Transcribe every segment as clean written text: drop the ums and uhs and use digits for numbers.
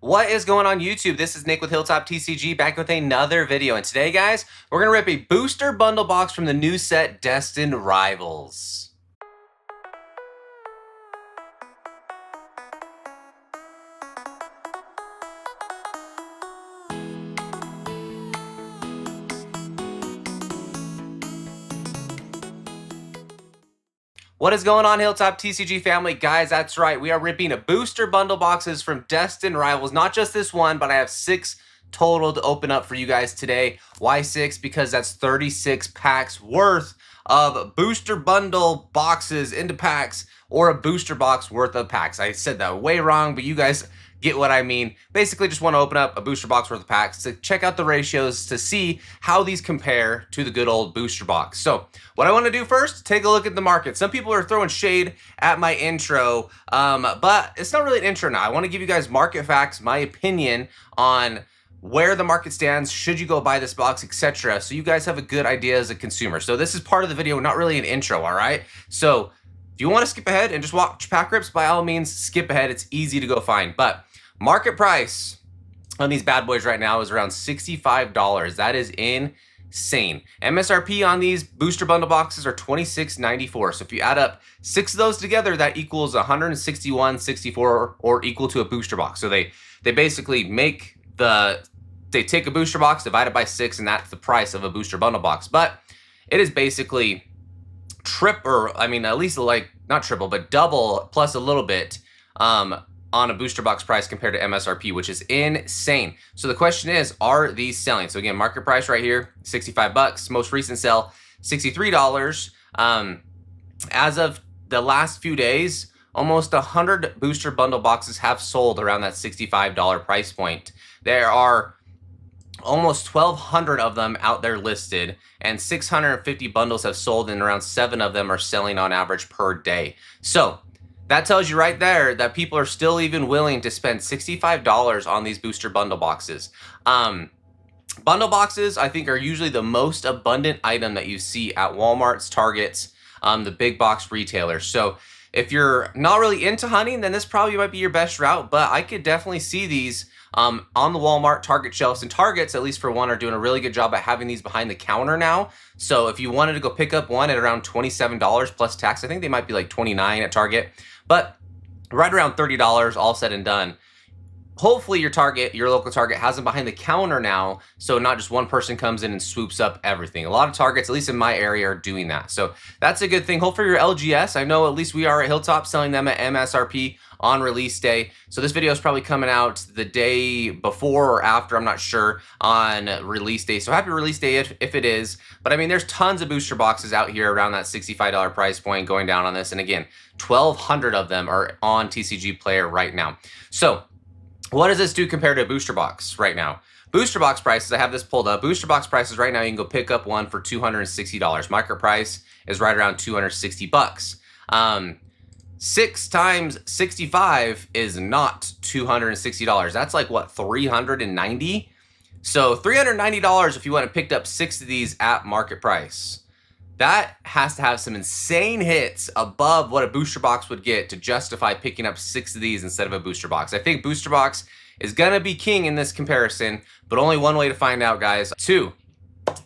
What is going on YouTube? This is Nick with Hilltoptcg back with another video. And today, guys, we're going to rip a booster bundle box from the new set Destined Rivals. What is going on, Hilltoptcg family? Guys, that's right. We are ripping a booster bundle boxes from Destined Rivals. Not just this one, but I have 6 total to open up for you guys today. Why 6? Because that's 36 packs worth of booster bundle boxes into packs, or a booster box worth of packs. I said that way wrong, but you guys get what I mean. Basically, just want to open up a booster box worth of packs to check out the ratios to see how these compare to the good old booster box. So what I want to do first, take a look at the market. Some people are throwing shade at my intro, but it's not really an intro now. I want to give you guys market facts, my opinion on where the market stands, should you go buy this box, etc. So you guys have a good idea as a consumer. So this is part of the video, not really an intro, all right? So if you want to skip ahead and just watch pack rips, by all means, skip ahead. It's easy to go find. But market price on these bad boys right now is around $65. That is insane. MSRP on these booster bundle boxes are $26.94. So if you add up 6 of those together, that equals $161.64, or equal to a booster box. So they basically make they take a booster box, divide it by 6, and that's the price of a booster bundle box. But it is basically at least like not triple, but double plus a little bit on a booster box price compared to MSRP, which is insane. So the question is, are these selling? So again, market price right here, 65 bucks. Most recent sale, $63. As of the last few days, almost 100 booster bundle boxes have sold around that $65 price point. There are almost 1,200 of them out there listed, and 650 bundles have sold, and around 7 of them are selling on average per day. So that tells you right there that people are still even willing to spend $65 on these booster bundle boxes. Bundle boxes, I think, are usually the most abundant item that you see at Walmart's, Target's, the big box retailers. So if you're not really into hunting, then this probably might be your best route, but I could definitely see these on the Walmart, Target shelves. And Targets, at least for one, are doing a really good job at having these behind the counter now. So if you wanted to go pick up one at around $27 plus tax, I think they might be like $29 at Target, but right around $30 all said and done. Hopefully your local Target has them behind the counter now, so not just one person comes in and swoops up everything. A lot of Targets, at least in my area, are doing that. So that's a good thing. Hopefully your LGS, I know at least we are at Hilltop selling them at MSRP on release day. So this video is probably coming out the day before or after, I'm not sure, on release day. So happy release day if it is. But I mean, there's tons of booster boxes out here around that $65 price point going down on this. And again, 1,200 of them are on TCG Player right now. So what does this do compared to a booster box right now? Booster box prices, I have this pulled up. Booster box prices right now, you can go pick up one for $260. Market price is right around 260 bucks. 6 times 65 is not $260. That's like what, 390? So $390 if you went and picked up 6 of these at market price. That has to have some insane hits above what a booster box would get to justify picking up 6 of these instead of a booster box. I think booster box is gonna be king in this comparison, but only one way to find out, guys. 2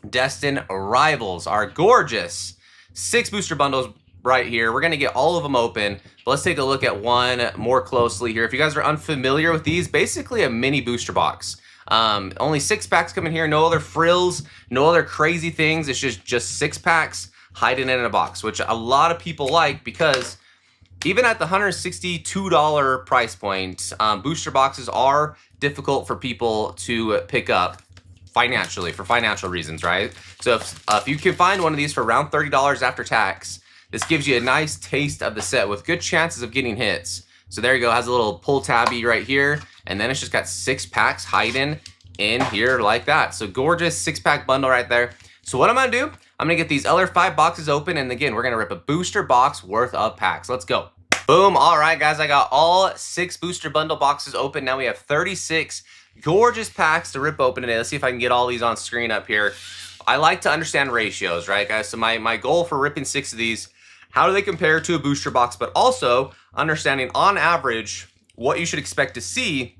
Destined Rivals are gorgeous. 6 booster bundles right here. We're gonna get all of them open, but let's take a look at one more closely here. If you guys are unfamiliar with these, basically a mini booster box. Only 6 packs come in here, no other frills, no other crazy things. It's just 6 packs hiding in a box, which a lot of people like, because even at the $162 price point, booster boxes are difficult for people to pick up financially, for financial reasons, right? So if you can find one of these for around $30 after tax, this gives you a nice taste of the set with good chances of getting hits. So there you go, has a little pull tabby right here, and then it's just got 6 packs hiding in here like that. So gorgeous 6-pack bundle right there. So what I'm gonna do, I'm gonna get these other 5 boxes open, and again, we're gonna rip a booster box worth of packs. Let's go. Boom. All right, guys, I got all 6 booster bundle boxes open. Now we have 36 gorgeous packs to rip open today. Let's see if I can get all these on screen up here. I like to understand ratios, right, guys? So my goal for ripping 6 of these, how do they compare to a booster box, but also understanding on average what you should expect to see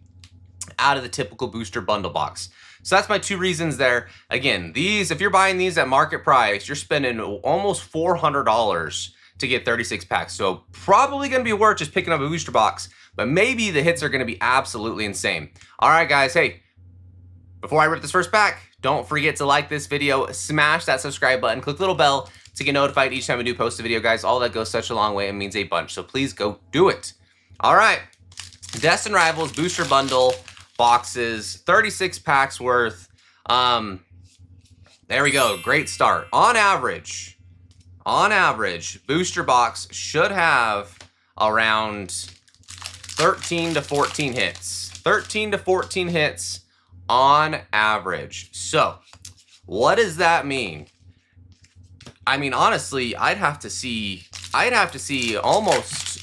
out of the typical booster bundle box. So that's my 2 reasons there. Again, these, if you're buying these at market price, you're spending almost $400 to get 36 packs. So probably going to be worth just picking up a booster box, but maybe the hits are going to be absolutely insane. All right, guys. Hey, before I rip this first pack, don't forget to like this video, smash that subscribe button, click the little bell to get notified each time I do post a video, guys. All that goes such a long way and means a bunch. So please go do it. All right. Destined Rivals booster bundle boxes, 36 packs worth. There we go. Great start. On average, booster box should have around 13 to 14 hits. 13 to 14 hits on average. So, what does that mean? I mean, honestly, I'd have to see almost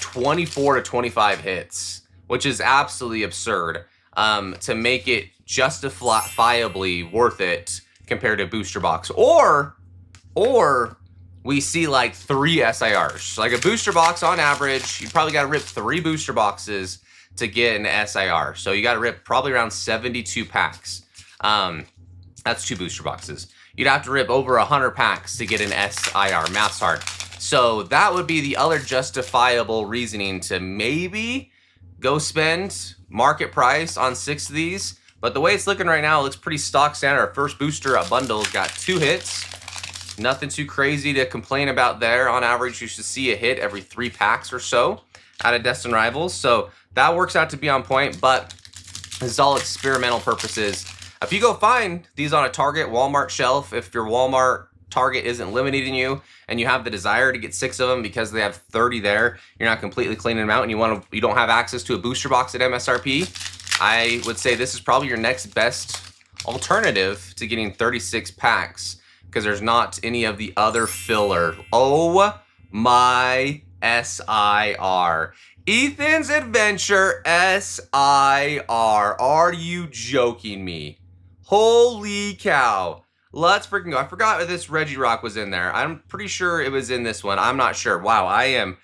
24 to 25 hits, which is absolutely absurd, to make it justifiably worth it compared to booster box. Or we see like 3 SIRs. Like a booster box on average, you probably got to rip 3 booster boxes to get an SIR. So you got to rip probably around 72 packs. That's 2 booster boxes. You'd have to rip over 100 packs to get an SIR. Math's hard. So that would be the other justifiable reasoning to maybe go spend market price on 6 of these. But the way it's looking right now, it looks pretty stock standard. Our first booster bundle's got 2 hits. Nothing too crazy to complain about there. On average, you should see a hit every 3 packs or so out of Destined Rivals. So that works out to be on point, but this is all experimental purposes. If you go find these on a Target, Walmart shelf, if your Walmart Target isn't limiting you and you have the desire to get 6 of them because they have 30 there, you're not completely cleaning them out, and you don't have access to a booster box at MSRP, I would say this is probably your next best alternative to getting 36 packs, because there's not any of the other filler. Oh my SIR. Ethan's Adventure SIR. Are you joking me? Holy cow. Let's freaking go. I forgot if this Reggie Rock was in there. I'm pretty sure it was in this one. I'm not sure. Wow, I am.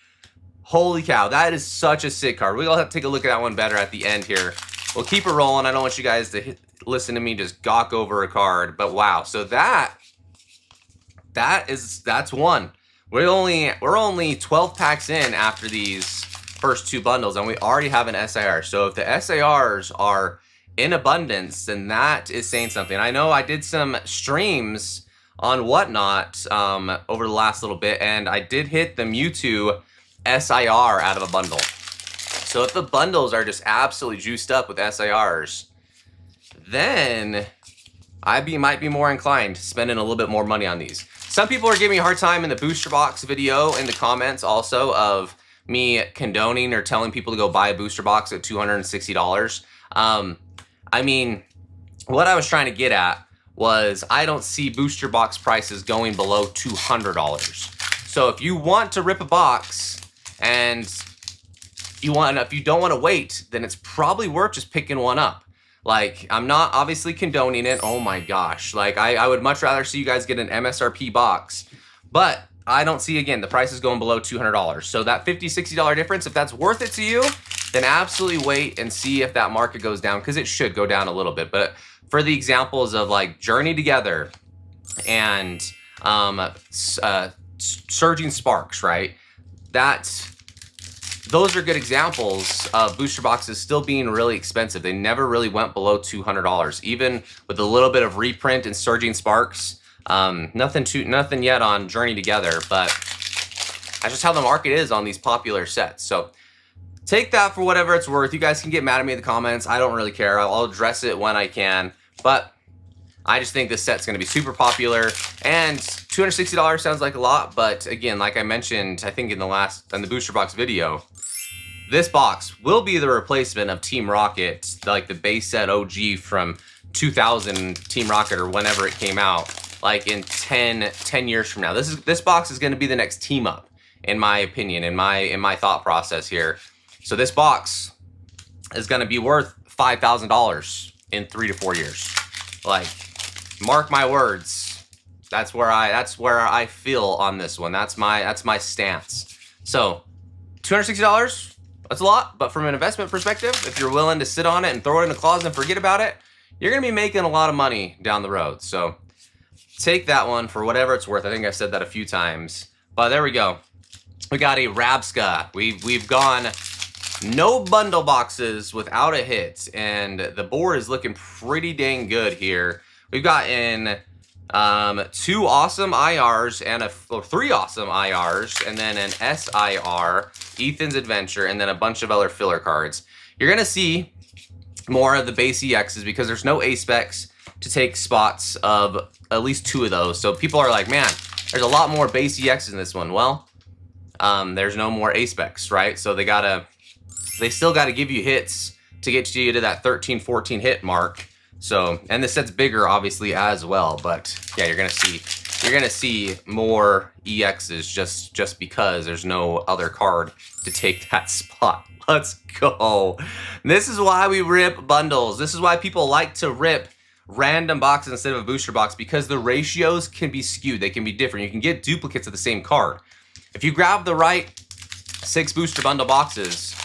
Holy cow. That is such a sick card. We'll have to take a look at that one better at the end here. We'll keep it rolling. I don't want you guys to listen to me just gawk over a card. But wow. So that's one. We're only 12 packs in after these first 2 bundles, and we already have an SIR. So if the SIRs are in abundance, then that is saying something. I know I did some streams on Whatnot over the last little bit, and I did hit the Mewtwo SIR out of a bundle. So if the bundles are just absolutely juiced up with SIRs, then I might be more inclined spending a little bit more money on these. Some people are giving me a hard time in the booster box video in the comments also of me condoning or telling people to go buy a booster box at $260. I mean, what I was trying to get at was I don't see booster box prices going below $200. So if you want to rip a box and if you don't want to wait, then it's probably worth just picking one up. Like, I'm not obviously condoning it. Oh my gosh. Like, I would much rather see you guys get an MSRP box. But I don't see, again, the price is going below $200. So that $50, $60 difference, if that's worth it to you, then absolutely wait and see if that market goes down, because it should go down a little bit. But for the examples of like Journey Together and Surging Sparks, right? Those are good examples of booster boxes still being really expensive. They never really went below $200, even with a little bit of reprint and Surging Sparks. Nothing yet on Journey Together, but that's just how the market is on these popular sets. So take that for whatever it's worth. You guys can get mad at me in the comments. I don't really care. I'll address it when I can, but I just think this set's going to be super popular, and $260 sounds like a lot, but again, like I mentioned, I think in the booster box video, this box will be the replacement of Team Rocket, like the base set OG from 2000 Team Rocket or whenever it came out, like in 10 years from now. This box is going to be the next team up, in my opinion, in my thought process here. So this box is going to be worth $5,000 in 3 to 4 years. Like, mark my words. That's where I feel on this one. That's my stance. So $260. That's a lot, but from an investment perspective, if you're willing to sit on it and throw it in the closet and forget about it, you're going to be making a lot of money down the road. So take that one for whatever it's worth. I think I've said that a few times, but there we go. We got a Rabska. We've gone no bundle boxes without a hit, and the board is looking pretty dang good here. We've gotten 2 awesome IRs and 3 awesome IRs, and then an SIR, Ethan's Adventure, and then a bunch of other filler cards. You're gonna see more of the base EXs because there's no A-specs to take spots of at least 2 of those. So people are like, man, there's a lot more base EXs in this one. Well, there's no more A-specs, right? So they still gotta give you hits to get you to that 13, 14 hit mark. So, and this set's bigger obviously as well, but yeah, you're gonna see more EXs just because there's no other card to take that spot. Let's go. This is why we rip bundles. This is why people like to rip random boxes instead of a booster box, because the ratios can be skewed. They can be different. You can get duplicates of the same card. If you grab the right 6 booster bundle boxes,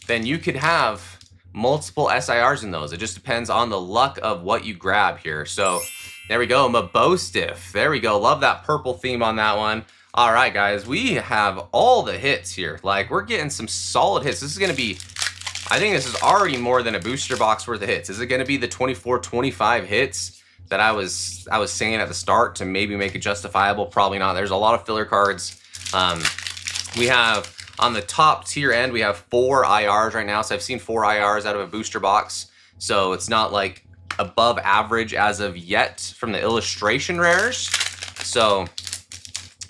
then you could have multiple SIRs in those. It just depends on the luck of what you grab here. So there we go, Mabostiff. There we go. Love that purple theme on that one. All right, guys, we have all the hits here. Like, we're getting some solid hits. This is going to be, I think this is already more than a booster box worth of hits. Is it going to be the 24, 25 hits that I was saying at the start to maybe make it justifiable? Probably not. There's a lot of filler cards. We have, on the top tier end, we have 4 IRs right now. So I've seen 4 IRs out of a booster box. So it's not like above average as of yet from the illustration rares. So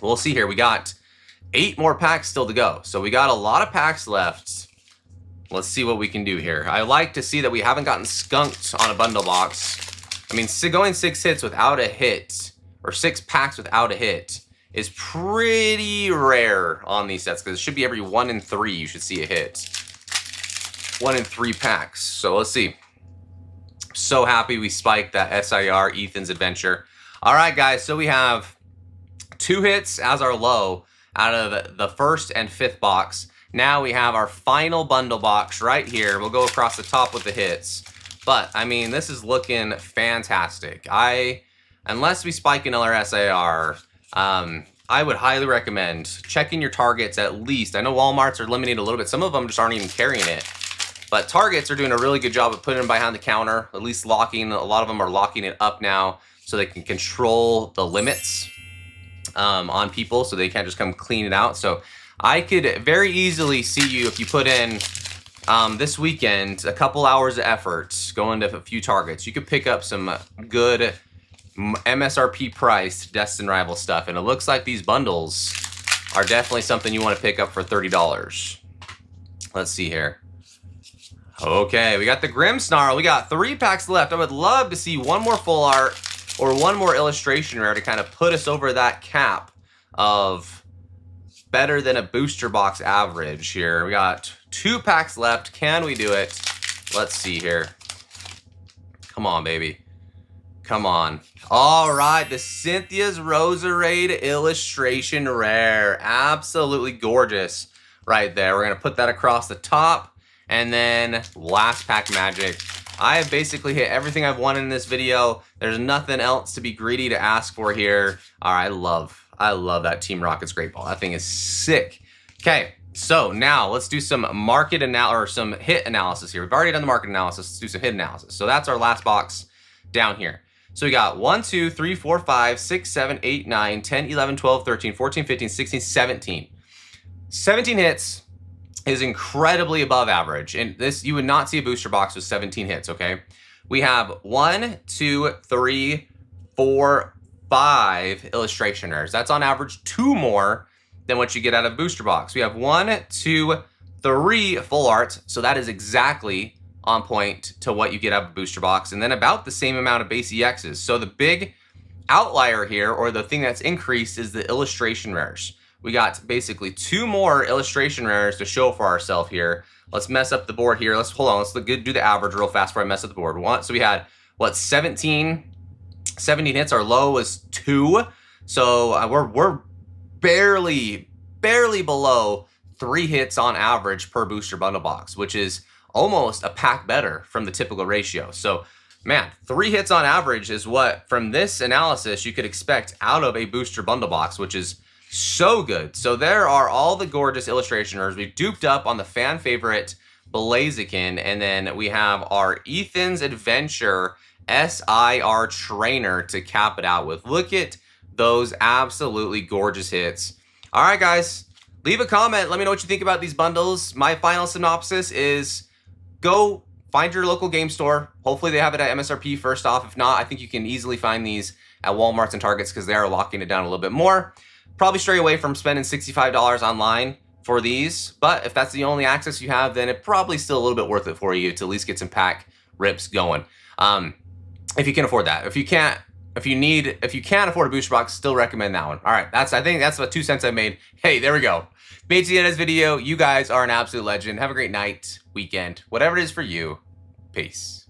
we'll see here. We got 8 more packs still to go. So we got a lot of packs left. Let's see what we can do here. I like to see that we haven't gotten skunked on a bundle box. I mean, going 6 hits without a hit, or 6 packs without a hit, is pretty rare on these sets, because it should be every 1 in 3 you should see a hit. 1 in 3 packs. So let's see. So happy we spiked that SIR Ethan's Adventure. All right, guys, so we have 2 hits as our low out of the 1st and 5th box. Now we have our final bundle box right here. We'll go across the top with the hits. But, I mean, this is looking fantastic. Unless we spike another SIR, I would highly recommend checking your targets at least. I know Walmarts are limiting a little bit. Some of them just aren't even carrying it. But Targets are doing a really good job of putting them behind the counter, at least locking. A lot of them are locking it up now so they can control the limits on people, so they can't just come clean it out. So I could very easily see you, if you put in this weekend a couple hours of effort going to a few Targets, you could pick up some good MSRP priced Destined Rivals stuff. And it looks like these bundles are definitely something you want to pick up for $30. Let's see here. Okay, we got the Grimmsnarl. We got 3 packs left. I would love to see 1 more full art or 1 more illustration rare to kind of put us over that cap of better than a booster box average here. We got 2 packs left. Can we do it? Let's see here. Come on, baby. Come on. All right, the Cynthia's Roserade illustration rare. Absolutely gorgeous right there. We're going to put that across the top. And then last pack magic. I have basically hit everything I've wanted in this video. There's nothing else to be greedy to ask for here. All right, I love that Team Rocket's Great Ball. That thing is sick. Okay, so now let's do some market or some hit analysis here. We've already done the market analysis. Let's do some hit analysis. So that's our last box down here. So we got 1, 2, 3, 4, 5, 6, 7, 8, 9, 10, 11, 12, 13, 14, 15, 16, 17. 17 hits is incredibly above average. And this, you would not see a booster box with 17 hits, okay? We have 1, 2, 3, 4, 5 illustration rares. That's on average 2 more than what you get out of a booster box. We have 1, 2, 3 full arts. So that is exactly on point to what you get out of a booster box. And then about the same amount of base EXs. So the big outlier here, or the thing that's increased, is the illustration rares. We got basically 2 more illustration rares to show for ourselves here. Let's mess up the board here. Hold on. Let's do the average real fast before I mess up the board. So we had, what, 17 hits. Our low was 2. So we're barely below 3 hits on average per booster bundle box, which is almost a pack better from the typical ratio. So, man, 3 hits on average is what, from this analysis, you could expect out of a booster bundle box, which is so good. So there are all the gorgeous illustrationers. We've duped up on the fan favorite Blaziken, and then we have our Ethan's Adventure SIR trainer to cap it out with. Look at those absolutely gorgeous hits. All right, guys, leave a comment. Let me know what you think about these bundles. My final synopsis is go find your local game store. Hopefully they have it at MSRP first off. If not, I think you can easily find these at Walmarts and Targets because they are locking it down a little bit more. Probably stray away from spending $65 online for these, but if that's the only access you have, then it probably still a little bit worth it for you to at least get some pack rips going. If you can afford that. If you can't afford a booster box, still recommend that one. All right, I think that's about 2 cents I made. Hey, there we go. Made to the end of this video. You guys are an absolute legend. Have a great night, weekend, whatever it is for you. Peace.